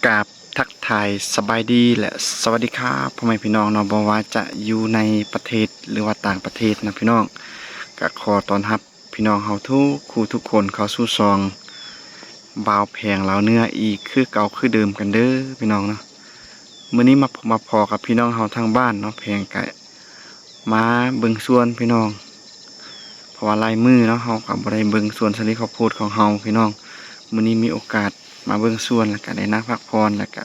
กราบทักทายสบายดีและสวัสดีครับพ่อแม่พี่น้องเนาะบ่ว่าจะอยู่ในประเทศหรือว่าต่างประเทศนะพี่น้องก็ขอต้อนรับพี่น้องเฮาทุกคู่ทุกคนเข้าสู่ซองบ่าวแพงลาวเนื้ออีกคือเก่าคือเดิมกันเด้อพี่น้องเนาะมื้อนี้มาพอกับพี่น้องเฮาทางบ้านเนาะแพงก็มาเบิ่งสวนพี่น้องเพราะว่าลายมือเนาะเฮาก็บ่ได้เบิ่งสวนสลิข้าวโพดของเฮาพี่น้องมื้อนี้มีโอกาสมาเบิ่งสวนแล้วก็ได้นั่งพักผ่อนแล้วก็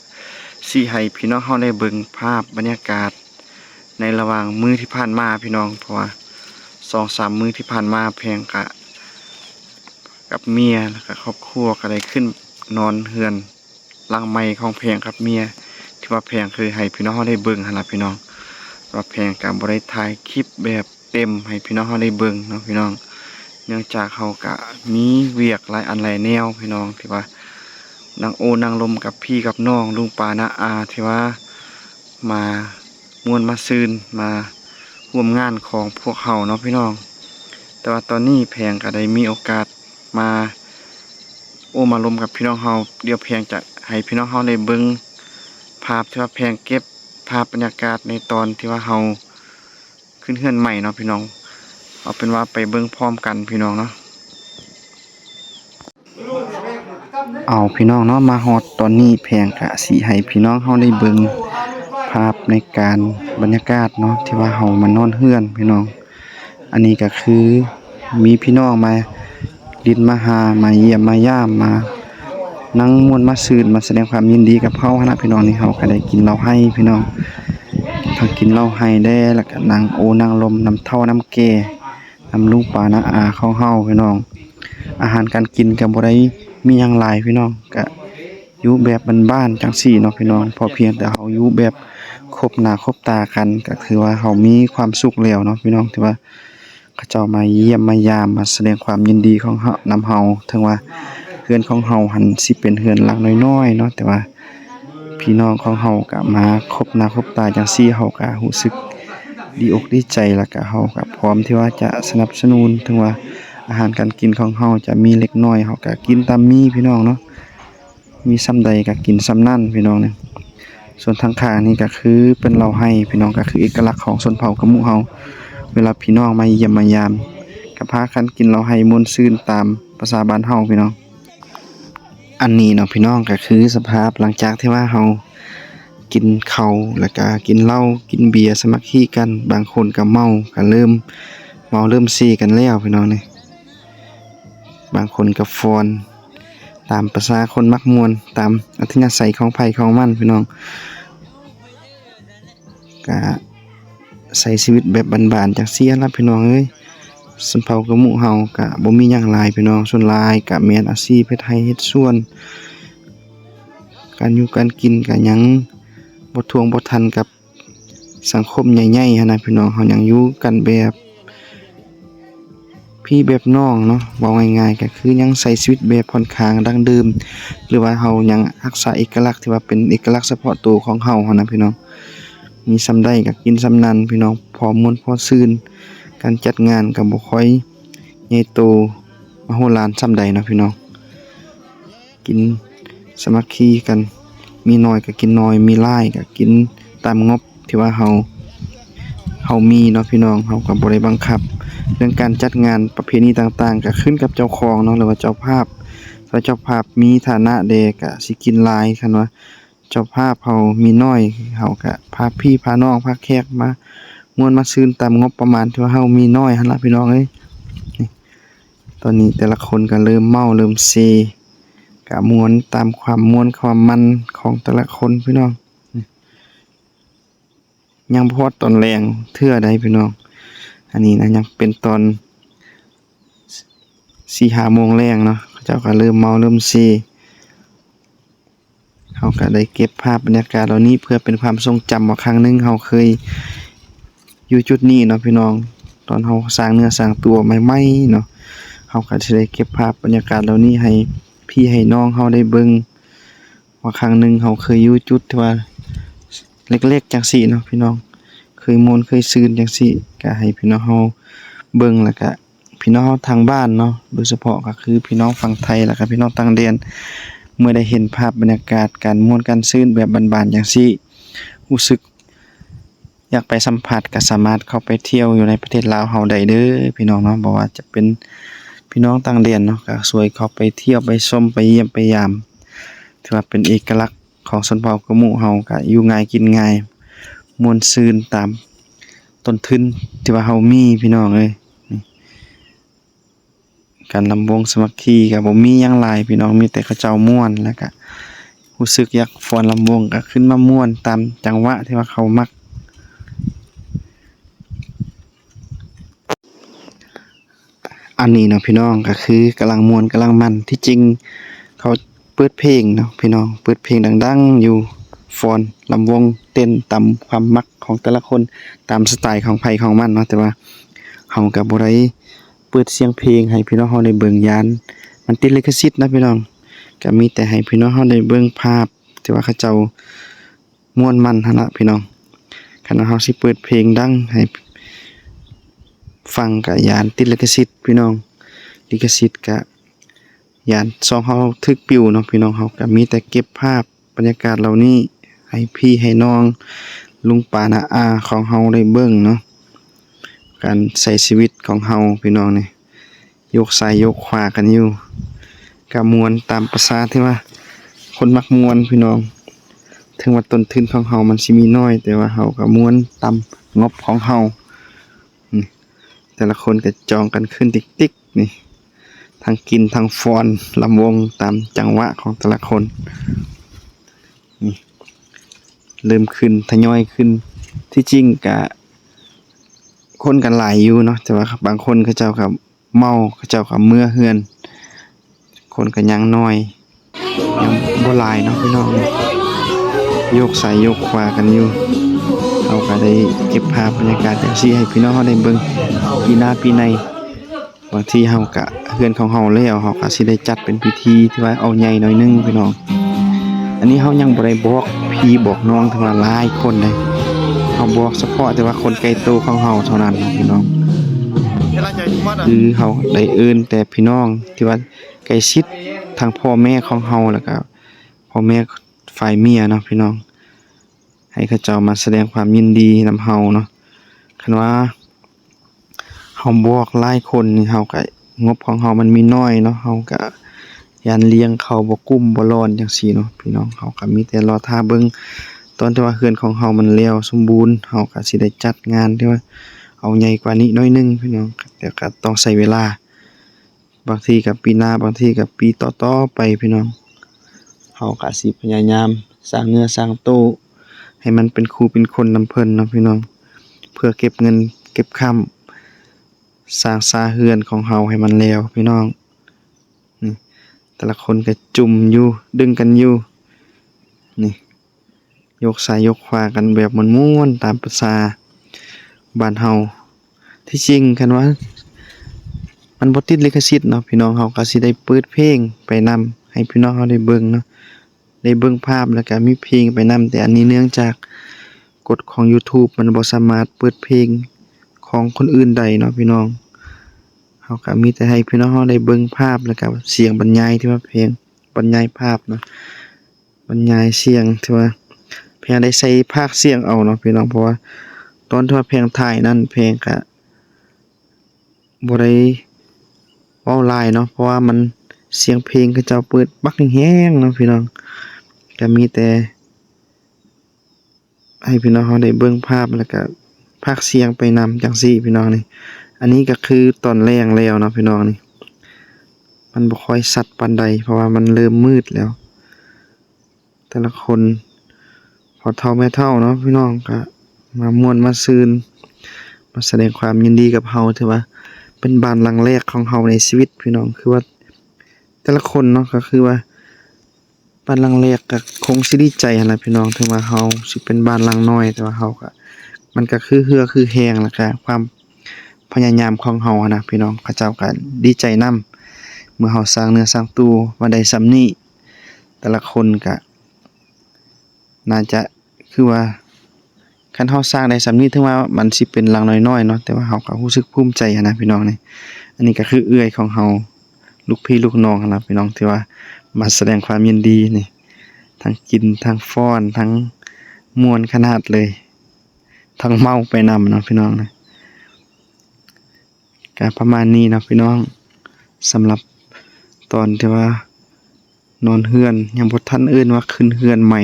สิให้พี่น้องเฮาได้เบิ่งภาพบรรยากาศในระหว่างมื้อที่ผ่านมาพี่น้องเพราะว่า2-3 มื้อที่ผ่านมาแพงกับเมียแล้วก็ครอบครัวก็ได้ขึ้นนอนเฮือนหลังใหม่ของแพงกับเมียที่ว่าแพงเคยให้พี่น้องเฮาได้เบิ่งหั่นล่ะพี่น้องว่าแพงก็บ่ได้ถ่ายคลิปแบบเต็มให้พี่น้องเฮาได้เบิ่งเนาะพี่น้องเนื่องจากเฮาก็มีเวียกหลายอันหลายแนวพี่น้องที่ว่านางโอนางลมกับพี่กับน้องลุงป้าน้าอาที่ว่ามาม่วนมาซืนมาร่วมงานของพวกเฮาเนาะพี่น้องแต่ว่าตอนนี้แพงก็ได้มีโอกาสมามาลมกับพี่น้องเฮาเดี๋ยวแพงจะให้พี่น้องเฮาได้เบิ่งภาพที่ว่าแพงเก็บภาพบรรยากาศในตอนที่ว่าเฮาขึ้นเฮือนใหม่เนาะพี่น้องเอาเป็นว่าไปเบิ่งพร้อมกันพี่น้องเนาะเอาพี่น้องเนาะมาฮอดตอนนี้แพงกะสิให้พี่น้องเฮาได้เบิ่งภาพในการบรรยากาศเนาะที่ว่าเฮามานอนเฮือนพี่น้องอันนี้ก็คือมีพี่น้องมาดินมาหามาเยี่ยมมายามมานั่งม่วนมาซืนมาแสดงความยินดีกับเฮาหั้นนะพี่น้องนี่เฮาก็ได้กินเหล้าให้พี่น้องทั้งกินเหล้าให้ได้แล้วก็นั่งนั่งลมน้ำเท่าน้ำแก่น้ำลุงป้าน้าอาของเฮาพี่น้องอาหารการกินก็บ่ได้มีหยังหลายพี่น้องก็อยู่แบบบ้านๆจังซี่เนาะพี่น้องพอเพียงแต่เฮาอยู่แบบคบหน้าคบตากันก็คือว่าเฮามีความสุขแล้วเนาะพี่น้องที่ว่าเขาเจ้ามาเยี่ยมมายามมาแสดงความยินดีของเฮานำเฮาถึงว่าเฮือนของเฮาหันสิเป็นเฮือนหลังน้อยๆเนาะแต่ว่าพี่น้องของเฮาก็มาคบหน้าคบตาจังซี่เฮาก็รู้สึกดีอกดีใจแล้วก็เฮาก็พร้อมที่ว่าจะสนับสนุนถึงว่าอาหารการกินของเฮาจะมีเล็กน้อยเฮาก็กินตามมีพี่น้องเนาะมีส่ำใดก็กินส่ำนั้นพี่น้องเนี่ยส่วนทางข้างนี่ก็คือเป็นเหล้าให้พี่น้องก็คือเอกลักษณ์ของชนเผ่ากะหมู่เฮาเวลาพี่น้องมาเยี่ยมมายามก็พากันกินเหล้าให้ม่วนซื่นตามภาษาบ้านเฮาพี่น้องอันนี้เนาะพี่น้องก็คือสภาพหลังจากที่ว่าเฮากินข้าวแล้วก็กินเหล้ากินเบียร์สามัคคีกันบางคนก็เมาก็เริ่มเมาเริ่มซี้กันแล้วพี่น้องนี่บางคนก็ฟ้อนตามภาษาคนมักม่วนตามอัธยาศัยของไผของมันพี่น้องก็ใช้ชีวิตแบบบ้านๆจังซี่ล่ะพี่น้องเอ้ยชนเผ่ากะหมู่เฮาก็บ่มีหยังหลายพี่น้องส่วนหลายก็แม่นอาชีพเฮ็ดไร่เฮ็ดสวนการอยู่การกินก็ยังบ่ท่วงบ่ทันกับสังคมใหญ่ๆหันน่ะพี่น้องเฮายังอยู่กันแบบพี่แบบน้องเนาะเว้าง่ายๆก็คือยังใช้ชีวิตแบบค่อนข้างดั้งเดิมหรือว่าเฮายังรักษาเอกลักษณ์ที่ว่าเป็นเอกลักษณ์เฉพาะตัวของเฮาหันน่ะพี่น้องมีส่ำใดก็กินส่ำนั้นพี่น้องพอม่วนพอซื่นการจัดงานก็บ่ค่อยใหญ่โตมโหฬารส่ำใดเนาะพี่น้องกินสามัคคีกันมีน้อยก็กินน้อยมีหลายก็กินตามงบที่ว่าเฮามีเนาะพี่น้องเฮาก็บ่ได้บังคับเรื่องการจัดงานประเพณีต่างๆก็ขึ้นกับเจ้าของเนาะหรือว่าเจ้าภาพถ้าเจ้าภาพมีฐานะแดก็สิกินหลายคันว่าเจ้าภาพเฮามีน้อยเฮาก็พาพี่พาน้องพาแขกมาม่วนมาซืนตามงบประมาณที่ว่าเฮามีน้อยหั่นล่ะพี่น้องเอ้ยนี่ตอนนี้แต่ละคนก็เริ่มเมาเริ่มเซก็ม่วนตามความม่วนความมันของแต่ละคนพี่น้องยังบ่ฮอดตอนแลงเทื่อใดพี่น้องอันนี้นะยังเป็นตอน 4-5 โมงแลงเนาะเขาเจ้าก็เริ่มเมาเริ่มเซเฮาก็ได้เก็บภาพบรรยากาศเหล่านี้เพื่อเป็นความทรงจำว่าครั้งหนึ่งเฮาเคยอยู่จุดนี้เนาะพี่น้องตอนเฮาสร้างเนื้อสร้างตัวใหม่ๆเนาะเฮาก็สิได้เก็บภาพบรรยากาศเหล่านี้ให้พี่ให้น้องเฮาได้เบิ่งว่าครั้งหนึ่งเฮาเคยอยู่จุดที่ว่าเล็กๆจังซี่เนาะพี่น้องเคยม่วนเคยซืนจังซี่ก็ให้พี่น้องเฮาเบิ่งแล้วก็พี่น้องเฮาทางบ้านเนาะโดยเฉพาะก็คือพี่น้องฝั่งไทยแล้วก็พี่น้องต่างแดน เมื่อได้เห็นภาพบรรยากาศการม่วนการซื่นแบบบานๆจังซี่รู้สึกอยากไปสัมผัสก็สามารถเข้าไปเที่ยวอยู่ในประเทศลาวเฮาได้เด้อพี่น้องเนาะบ่ว่าจะเป็นพี่น้องต่างแดนเนาะก็สวยเข้าไปเที่ยวไปชมไปเยี่ยมไปยามถือว่าเป็นเอกลักษณ์ของชนเผ่ากะหมู่เฮาก็อยู่ง่ายกินง่ายม่วนซื่นตามต้นทุนที่ว่าเฮามีพี่น้องเอ้ยนี่การลำวงสามัคคีก็บ่มีหยังหลายพี่น้องมีแต่เขาเจ้าม่วนแล้วก็รู้สึกอยากฟ้อนลำวงก็ขึ้นมาม่วนตามจังหวะที่ว่าเขามักอันนี้เนาะพี่น้องก็คือกำลังม่วนกำลังมันที่จริงเขาเปิดเพลงเนาะพี่น้องเปิดเพลงดังๆอยู่ฟ้อนลำวงเต้นตามความมักของแต่ละคนตามสไตล์ของไผของมันเนาะแต่ว่าเฮาก็บ่ได้เปิดเสียงเพลงให้พี่น้องเฮาได้เบิ่งยานมันติดลิขสิทธิ์นะพี่น้องก็มีแต่ให้พี่น้องเฮาได้เบิ่งภาพที่ว่าเขาเจ้าม่วนมันหั่นล่ะพี่น้องคันว่าเฮาสิเปิดเพลงดังให้ฟังก็ยานติดลิขสิทธิ์พี่น้องลิขสิทธิ์ก็ยานซองเฮาถึกปิวเนาะพี่น้องเฮาก็มีแต่เก็บภาพบรรยากาศเหล่านี้ให้พี่ให้น้องลุงป้าน้าอาของเฮาได้เบิ่งเนาะการใช้ชีวิตของเฮาพี่น้องนี่ยกซ้ายยกขวากันอยู่ก็ม่วนตามประสาที่ว่าคนมักม่วนพี่น้องถึงว่าต้นทุนของเฮามันสิมีน้อยแต่ว่าเฮาก็ม่วนตามงบของเฮานี่แต่ละคนก็จองกันขึ้นติ๊กๆนี่ทั้งกินทั้งฟ้อนลำวงตามจังหวะของแต่ละคนนี่เริ่มขึ้นทยอยขึ้นที่จริงก็คนกันหลายอยู่เนาะแต่ว่าบางคนเขาเจ้าก็เมาเขาเจ้าก็เมื่อเฮือนคนก็ยังน้อยยังบ่หลายเนาะพี่น้องโยกซ้ายโยกขวากันอยู่เฮาก็ได้เก็บภาพบรรยากาศจังซี่ให้พี่น้องเฮาได้เบิ่งปีหน้าปีในบางทีเฮาก็เฮือนของเฮาแล้วเฮาก็สิได้จัดเป็นพิธีที่ว่าเอาใหญ่หน่อยนึงพี่น้องอันนี้เฮายังบ่ได้บอกพี่บอกน้องถึงว่าหลายคนเลยเฮาบอกเฉพาะแต่ว่าคนใกล้ตัวของเฮาเท่านั้นพี่น้องคือเฮาได้เอิ้นแต่พี่น้องที่ว่าใกล้ชิดทางพ่อแม่ของเฮาแล้วก็พ่อแม่ฝ่ายเมียเนาะพี่น้องให้เขาเจ้ามาแสดงความยินดีนำเฮาเนาะคันว่าเฮาบอกหลายคนนี่เฮาก็งบของเฮามันมีน้อยเนาะเฮาก็ยันเลี้ยงเขาบ่กุ้มบ่ร้อนจังซี่เนาะพี่น้องเฮาก็มีแต่รอท่าเบิ่งตอนที่ว่าเฮือนของเฮามันแล้วสมบูรณ์เฮาก็สิได้จัดงานที่ว่าเอาใหญ่กว่านี้หน่อยนึงพี่น้องแต่ก็ต้องใช้เวลาบางทีก็ปีหน้าบางทีก็ปีต่อๆไปพี่น้องเฮาก็สิพยายามสร้างเนื้อสร้างโตให้มันเป็นครูเป็นคนนำเพิ่นเนาะพี่น้องเพื่อเก็บเงินเก็บค้ำสร้างซาเฮือนของเฮาให้มันแล้วพี่น้องนี่แต่ละคนก็จุ่มอยู่ดึงกันอยู่นี่ยกซ้ายยกขวากันแบบม่วนๆตามประสาบ้านเฮาที่จริงคันว่ามันบ่ติดลิขสิทธิ์เนาะพี่น้องเฮาก็สิได้เปิดเพลงไปนำให้พี่น้องเฮาได้เบิ่งเนาะได้เบิ่งภาพแล้วก็มีเพลงไปนำแต่อันนี้เนื่องจากกฎของ YouTube มันบ่สามารถเปิดเพลงของคนอื่นได้เนาะพี่น้องเฮาก็มีแต่ให้พี่น้องเฮาได้เบิ่งภาพแล้วก็เสียงบรรยายที่ว่าเพลงบรรยายภาพเนาะบรรยายเสียงที่ว่าเพียงได้ใส่พากย์เสียงเอาเนาะพี่น้องเพราะว่าตอนที่ว่าเพลงถ่ายนั้นเพลงก็บ่ได้เว้าหลายเนาะเพราะว่ามันเสียงเพลงเขาเจ้าเปิดบักแฮงๆเนาะพี่น้องก็มีแต่ให้พี่น้องเฮาได้เบิ่งภาพแล้วก็พากย์เสียงไปนำจังซี่พี่น้องนี่อันนี้ก็คือตอนแรงแล้วเนาะพี่น้องนี่มันบ่ค่อยชัดปานใดเพราะว่ามันเริ่มมืดแล้วแต่ละคนพอเฒ่าแม่เฒ่าเนาะพี่น้องก็มาม่วนมาซื่นมาแสดงความยินดีกับเฮาถือว่าเป็นบ้านหลังแรกของเฮาในชีวิตพี่น้องคือว่าแต่ละคนเนาะก็คือว่าบ้านหลังแรกก็คงสิดีใจหั่นล่ะพี่น้องถึงว่าเฮาสิเป็นบ้านหลังน้อยแต่ว่าเฮาก็มันก็คือเหือคือแฮงแล้วก็ความพยายามของเฮานะพี่น้องเขาเจ้าก็ดีใจนำเมื่อเฮาสร้างเนื้อสร้างตัวมาได้ส่ำนี้แต่ละคนก็น่าจะคือว่าคันเฮาสร้างได้ส่ำนี้ถึงว่ามันสิเป็นหลังน้อยๆเนาะแต่ว่าเฮาก็รู้สึกภูมิใจหั้นนะพี่น้องนี่อันนี้ก็คือเอื้อยของเฮาลูกพี่ลูกน้องหั่นล่ะพี่น้องที่ว่า มาแสดงความยินดีนี่ทั้งกินทั้งฟ้อนทั้งม่วนขนาดเลยทั้งเมาไปนำเนาะพี่น้องนะก็ประมาณนี้เนาะพี่น้องสำหรับตอนที่ว่านอนเฮือนยังบ่ทันเอิ้นว่าขึ้นเฮือนใหม่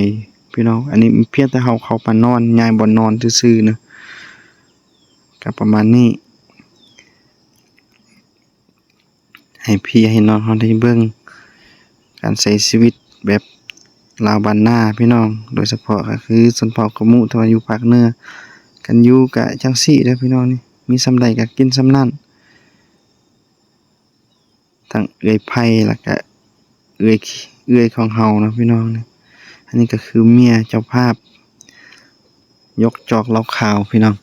พี่น้องอันนี้เพียงแต่เฮาเข้าไปนอนย้ายบ่นอนซื่อๆนะก็ประมาณนี้ให้พี่ให้น้องเฮาได้เบิ่งการใช้ชีวิตแบบลาวบ้านนาพี่น้องโดยเฉพาะก็คือชนเผ่ากะหมู่ที่ว่าอยู่ภาคเหนือกันอยู่ก็จังซี่เด้อพี่น้องนี่มีส่ำใดก็กินส่ำนั้นทั้งเอื้อยไผแล้วก็เอื้อยของเฮาเนาะพี่น้องนี่อันนี้ก็คือเมียเจ้าภาพยกจอกเหล้าขาวพี่น้อง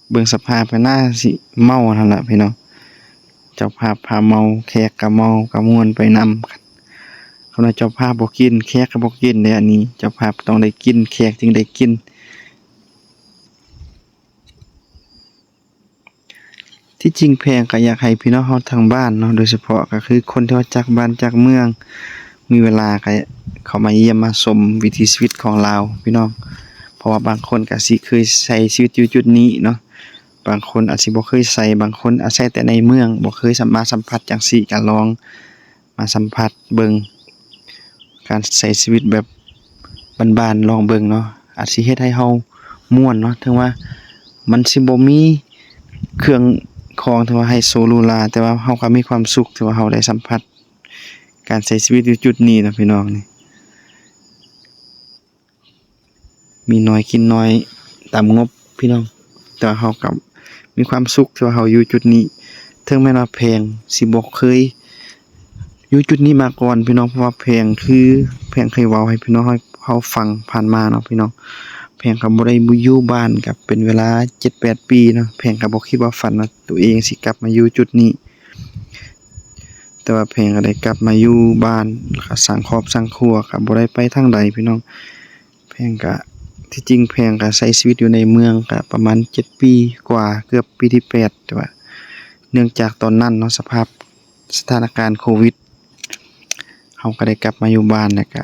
เบิ่งสภาพก็น่าสิเมานั่นล่ะพี่น้องเจ้าภาพพาเมาแขกก็เมาก็ม่วนไปนำกันคันว่าเจ้าภาพบ่กินแขกก็บ่กินเด้ออันนี้เจ้าภาพต้องได้กินแขกจึงได้กินที่จริงแพงก็อยากให้พี่น้องเฮาทางบ้านเนาะโดยเฉพาะก็คือคนที่ว่าจากบ้านจากเมืองมีเวลาก็เข้ามาเยี่ยมมาชมวิถีชีวิตของลาวพี่น้องเพราะว่าบางคนก็สิเคยใช้ชีวิตอยู่จุดนี้เนาะบางคนอาจสิบ่เคยใช้บางคนอาศัยแต่ในเมืองบ่เคยมาสัมผัสจังซี่ก็ลองมาสัมผัสเบิ่งการใช้ชีวิตแบบบ้านๆลองเบิ่งเนาะอาจสิเฮ็ดให้เฮาม่วนเนาะถึงว่ามันสิบ่มีเครื่องของที่ว่าไฮโซหรูหราแต่ว่าเฮาก็มีความสุขที่ว่าเฮาได้สัมผัสการใช้ชีวิตอยู่จุดนี้นะพี่น้องนี่มีน้อยกินน้อยตามงบพี่น้องแต่ว่าเฮาก็มีความสุขที่ว่าเฮาอยู่จุดนี้ถึงแม้ว่าแพงสิบ่เคยอยู่จุดนี้มาก่อนพี่น้องเพราะว่าแพงเคยเว้าให้พี่น้องเฮาฟังผ่านมาเนาะพี่น้องแพงก็บ่ได้อยู่บ้านก็เป็นเวลา 7-8 ปีเนาะแพงก็บ่คิดว่าฝันว่าตัวเองสิกลับมาอยู่จุดนี้แต่ว่าแพงก็ได้กลับมาอยู่บ้านแล้วก็สร้างครอบสร้างครัวก็บ่ได้ไปทางใดพี่น้องแพงก็ที่จริงแพงก็ใช้ชีวิตอยู่ในเมืองก็ประมาณ7ปีกว่าเกือบปีที่8แต่ว่าเนื่องจากตอนนั้นเนาะสถานการณ์โควิดเฮาก็ได้กลับมาอยู่บ้านแล้วก็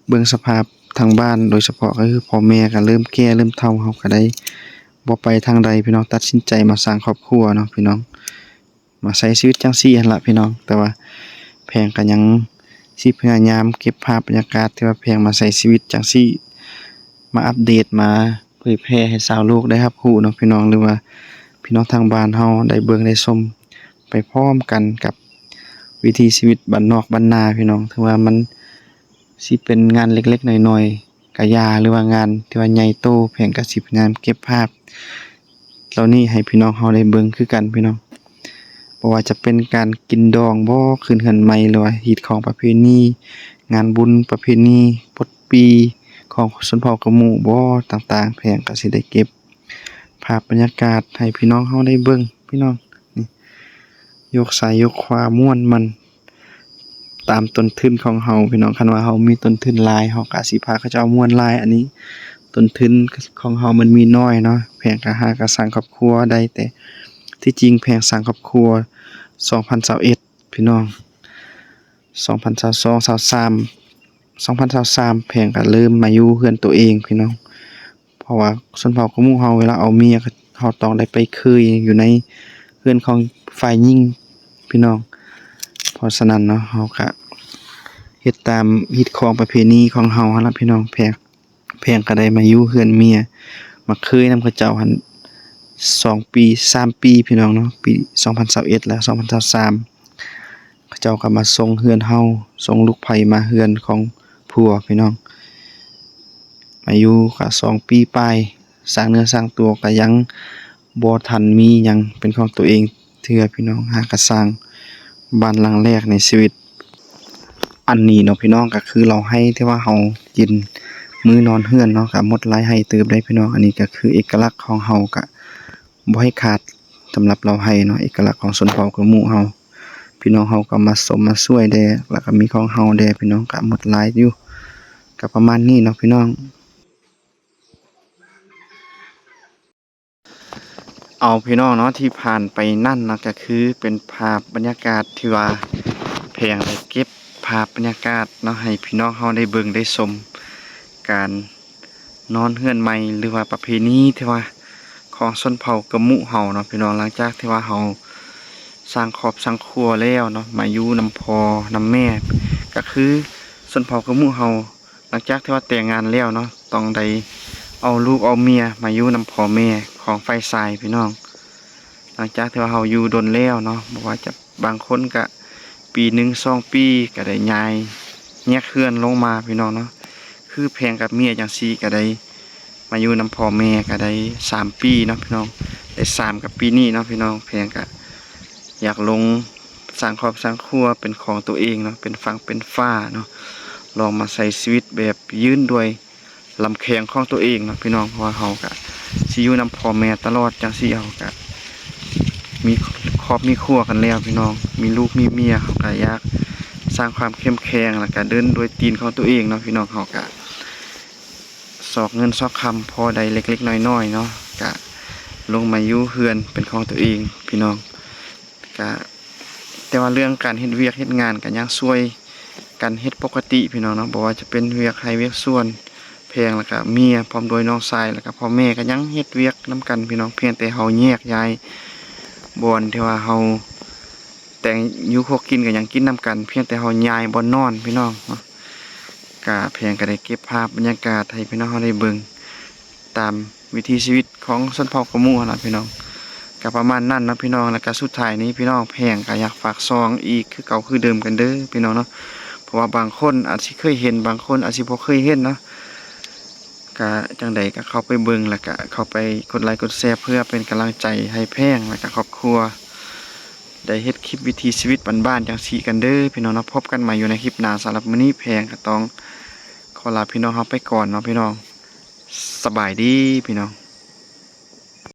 เบิ่งสภาพทางบ้านโดยเฉพาะก็คือพ่อแม่ก็เริ่มแก่เริ่มเฒ่าเฮาก็ได้บ่ไปทางใดพี่น้องตัดสินใจมาสร้างครอบครัวเนาะพี่น้องมาใช้ชีวิตจังซี่หั่นล่ะพี่น้องแต่ว่าแพงก็ยังสิพยายามเก็บภาพบรรยากาศที่ว่าแพงมาใช้ชีวิตจังซี่มาอัปเดตมาเผยแพร่ให้ชาวโลกได้รับรู้เนาะพี่น้องหรือว่าพี่น้องทางบ้านเฮาได้เบิ่งได้ชมไปพร้อมกันกับวิถีชีวิตบ้านนอกบ้านนาพี่น้องถือว่ามันสิเป็นงานเล็กๆน้อยๆก็อย่าหรือว่างานที่ว่าใหญ่โตแพงก็สิพยายามเก็บภาพเหล่านี้ให้พี่น้องเฮาได้เบิ่งคือกันพี่น้องบ่ว่าจะเป็นการกินดองบ่ขึ้นเรือนใหม่หรือว่าฮีตของประเพณีงานบุญประเพณีปลดปีของชนเผ่ากะหมู่บ่ต่างๆแพงก็สิได้เก็บภาพบรรยากาศให้พี่น้องเฮาได้เบิ่งพี่น้องนี่ยกซ้ายยกขวาม่วนมันตามต้นทุนของเฮาพี่น้องคันว่าเฮามีต้นทุนหลายเฮาก็สิพาเขาเจ้าม่วนหลายอันนี้ต้นทุนของเฮามันมีน้อยเนาะแพงก็หาก็สร้างครอบครัวได้แต่ที่จริงแพงสร้างครอบครัว2021พี่น้อง2022 23แพงก็เริ่มมาอยู่เรือนตัวเองพี่น้องเพราะว่าชนเผ่ากะหมู่เฮาเวลาเอาเมียก็เฮาต้องได้ไปเคยอยู่ในเรือนของฝ่ายหญิงพี่น้องเพราะฉะนั้นเนาะเฮาก็เฮ็ดตามฮิตของประเพณีของเฮาหั่นล่ะพี่น้องแพงก็ได้มาอยู่เรือนเมียมาเคยนำเขาเจ้าหั่น2ปี3ปีพี่น้องเนาะปี2021และ2023เขาเจ้าก็มาส่งเรือนเฮาส่งลูกไผมาเรือนของผัวพี่น้องมาอยู่ก็2ปีปลายสร้างเนื้อสร้างตัวก็ยังบ่ทันมีหยังเป็นของตัวเองเทื่อพี่น้องหาก็สร้างบ้านหลังแรกในชีวิตอันนี้เนาะพี่น้องก็คือเราให้ที่ว่าเฮากินมื้อนอนเรือนเนาะก็หมดหลายให้เติบได้พี่น้องอันนี้ก็คือเอกลักษณ์ของเฮาก็บ่ให้ขาดสำหรับเราให้เนาะเอกลักษณ์ของชนเผ่ากะหมู่เฮาพี่น้องเฮาก็มาสมมาช่วยแด่แล้วก็มีของเฮาแด่พี่น้องก็หมดหลายอยู่ก็ประมาณนี้เนาะพี่น้อง เอาพี่น้องเนาะที่ผ่านไปนั่นเนาะก็คือเป็นภาพบรรยากาศที่ว่าแพงได้เก็บภาพบรรยากาศเนาะให้พี่น้องเฮาได้เบิ่งได้ชมการนอนเฮือนใหม่หรือว่าประเพณีที่ว่าของชนเผ่ากะมุเฮาเนาะพี่น้องหลังจากที่ว่าเฮาสร้างครอบสร้างครัวแล้วเนาะมาอยู่นำพ่อนำแม่ก็คือชนเผ่ากะมุเฮาหลังจากที่ว่าแต่งงานแล้วเนาะต้องได้เอาลูกเอาเมียมาอยู่นำพ่อแม่ของฝ่ายชายพี่น้องหลังจากที่ว่าเฮาอยู่ดนแล้วเนาะบ่ว่าจะบางคนก็ปีหนึ่ง2 ปีก็ได้ย้ายแยกเฮือนลงมาพี่น้องเนาะคือแพงกับเมียจังซี่ก็ได้มาอยู่นำพ่อแม่ก็ได้3 ปีเนาะพี่น้องได้3กับปีนี้เนาะพี่น้องแพงก็อยากลงสร้างครอบสร้างครัวเป็นของตัวเองเนาะเป็นฝั่งเป็นฟ้าเนาะลองมาใช้ชีวิตแบบยืนด้วยลำแข้งของตัวเองเนาะพี่น้องเพราะว่าเฮาก็สิอยู่นำพ่อแม่ตลอดจังซี่เฮาก็มีครอบมีครัวกันแล้วพี่น้องมีลูกมีเมียเฮาก็อยากสร้างความเข้มแข็งแล้วก็เดินด้วยตีนของตัวเองเนาะพี่น้องเฮาก็สอกเงินสอกคำพอได้เล็กๆน้อยๆเนาะก็ลงมาอยู่เฮือนเป็นของตัวเองพี่น้องก็แต่ว่าเรื่องการเฮ็ดเวียกเฮ็ดงานก็ยังช่วยกันเฮ็ดปกติพี่น้องเนาะบ่ว่าจะเป็นเวียกไร่เวียกสวนแพงแล้วก็เมียพร้อมโดยน้องชายแล้วก็พ่อแม่ก็ยังเฮ็ดเวียกนํกันพี่น้องเพียงแต่เฮาแยกย้ายบ่อนที่ว่าเฮาแต่งอยู่ครัวกินก็ยังกินนํกันเพียงแต่เฮาย้ายบ่อนนอนพี่น้องเนาะก็แพงก็ได้เก็บภาพบรรยากาศให้พี่น้องเฮาได้เบิ่งตามวิถีชีวิตของชนเผ่ากะหมู่นั่นล่ะพี่น้องก็ประมาณนั้นเนาะพี่น้องแล้วก็สุดท้ายนี้พี่น้องแพงก็อยากฝากซองอีกคือเก่าคือเดิมกันเด้อพี่น้องเนาะเพราะว่าบางคนอาจสิเคยเห็นบางคนอาจสิบ่เคยเห็นเนาะ ก็จังใดก็เข้าไปเบิ่งแล้วก็เข้าไปกดไลค์กดแชร์เพื่อเป็นกำลังใจให้แพงแล้วก็ครอบครัวได้เฮ็ดคลิปวิถีชีวิตบ้านๆจังซี่กันเด้อพี่น้องเนาะพบกันใหม่อยู่ในคลิปหน้าสำหรับมื้อนี้แพงก็ต้องขอลาพี่น้องเฮาไปก่อนเนาะพี่น้องสบายดีพี่น้อง